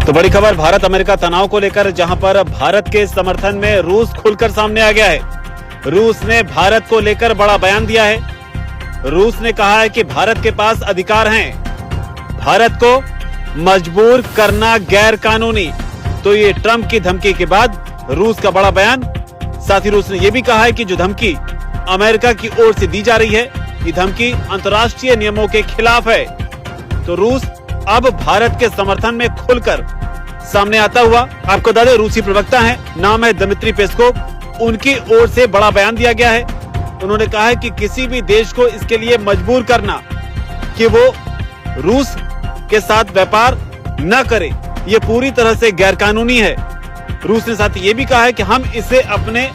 तो बड़ी खबर भारत अमेरिका तनाव को लेकर, जहां पर भारत के समर्थन में रूस खुलकर सामने आ गया है। रूस ने भारत को लेकर बड़ा बयान दिया है। रूस ने कहा है कि भारत के पास अधिकार हैं भारत को मजबूर करना गैर कानूनी। तो ये ट्रंप की धमकी के बाद रूस का बड़ा बयान। साथ ही रूस ने यह भी कहा है कि जो धमकी अमेरिका की ओर से दी जा रही है, ये धमकी अंतर्राष्ट्रीय नियमों के खिलाफ है। तो रूस अब भारत के समर्थन में खुलकर सामने आता हुआ, आपको बता दें रूसी प्रवक्ता हैं, नाम है दिमित्री पेस्कोव, उनकी ओर से बड़ा बयान दिया गया है। उन्होंने कहा है कि किसी भी देश को इसके लिए मजबूर करना कि वो रूस के साथ व्यापार न करे, ये पूरी तरह से गैरकानूनी है। रूस ने साथ ये भी कहा है कि हम इसे अपने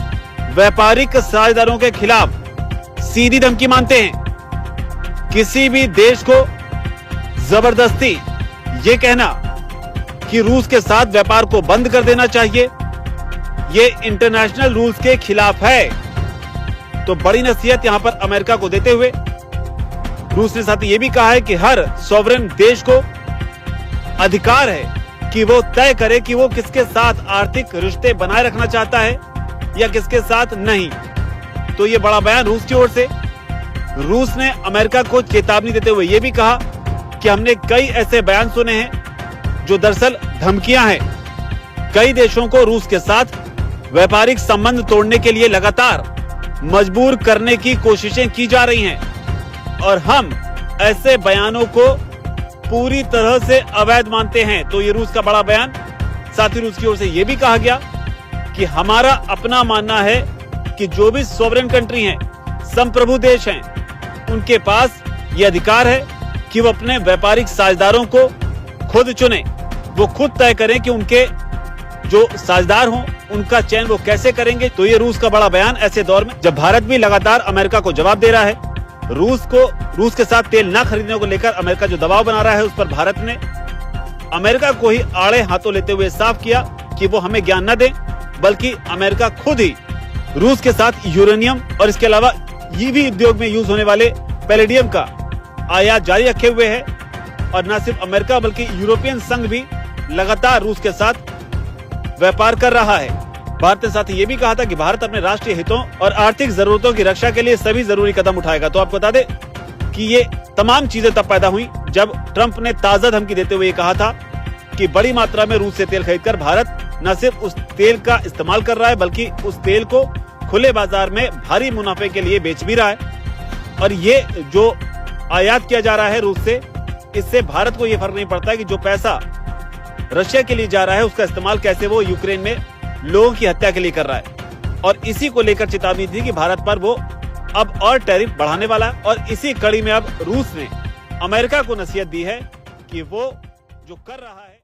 व्यापारिक साझेदारों के खिलाफ सीधी धमकी मानते हैं। किसी भी देश को जबरदस्ती ये कहना कि रूस के साथ व्यापार को बंद कर देना चाहिए, ये इंटरनेशनल रूल्स के खिलाफ है। तो बड़ी नसीहत यहां पर अमेरिका को देते हुए रूस ने साथ ये भी कहा है कि हर सॉवरेन देश को अधिकार है कि वो तय करे कि वो किसके साथ आर्थिक रिश्ते बनाए रखना चाहता है या किसके साथ नहीं। तो ये बड़ा बयान रूस की ओर से। रूस ने अमेरिका को चेतावनी देते हुए ये भी कहा कि हमने कई ऐसे बयान सुने हैं जो दरअसल धमकियां हैं। कई देशों को रूस के साथ व्यापारिक संबंध तोड़ने के लिए लगातार मजबूर करने की कोशिशें की जा रही हैं और हम ऐसे बयानों को पूरी तरह से अवैध मानते हैं। तो ये रूस का बड़ा बयान। साथ ही रूस की ओर से यह भी कहा गया कि हमारा अपना मानना है कि जो भी सॉवरेन कंट्री हैं, संप्रभु देश हैं, उनके पास ये अधिकार है कि वो अपने व्यापारिक साझेदारों को खुद चुने, वो खुद तय करें कि उनके जो साझेदार हों उनका चयन वो कैसे करेंगे। तो ये रूस का बड़ा बयान ऐसे दौर में जब भारत भी लगातार अमेरिका को जवाब दे रहा है। रूस के साथ तेल न खरीदने को लेकर अमेरिका जो दबाव बना रहा है, उस पर भारत ने अमेरिका को ही आड़े हाथों लेते हुए साफ किया कि वो हमें ज्ञान न दे, बल्कि अमेरिका खुद ही रूस के साथ यूरेनियम और इसके अलावा ईवी उद्योग में यूज होने वाले पैलेडियम का आयात जारी रखे हुए है। और न सिर्फ अमेरिका बल्कि यूरोपियन संघ भी लगातार रूस के साथ व्यापार कर रहा है। भारत ने साथ ही ये भी कहा था कि भारत अपने राष्ट्रीय हितों और आर्थिक जरूरतों की रक्षा के लिए सभी जरूरी कदम उठाएगा। तो आपको बता दें कि ये तमाम चीजें तब पैदा हुई जब ट्रंप ने ताजा धमकी देते हुए कहा था कि बड़ी मात्रा में रूस से तेल खरीदकर भारत न सिर्फ उस तेल का इस्तेमाल कर रहा है, बल्कि उस तेल को खुले बाजार में भारी मुनाफे के लिए बेच भी रहा है। और ये जो आयात किया जा रहा है रूस से, इससे भारत को ये फर्क नहीं पड़ता है कि जो पैसा रशिया के लिए जा रहा है उसका इस्तेमाल कैसे वो यूक्रेन में लोगों की हत्या के लिए कर रहा है। और इसी को लेकर चेतावनी थी कि भारत पर वो अब और टैरिफ बढ़ाने वाला है। और इसी कड़ी में अब रूस ने अमेरिका को नसीहत दी है कि वो जो कर रहा है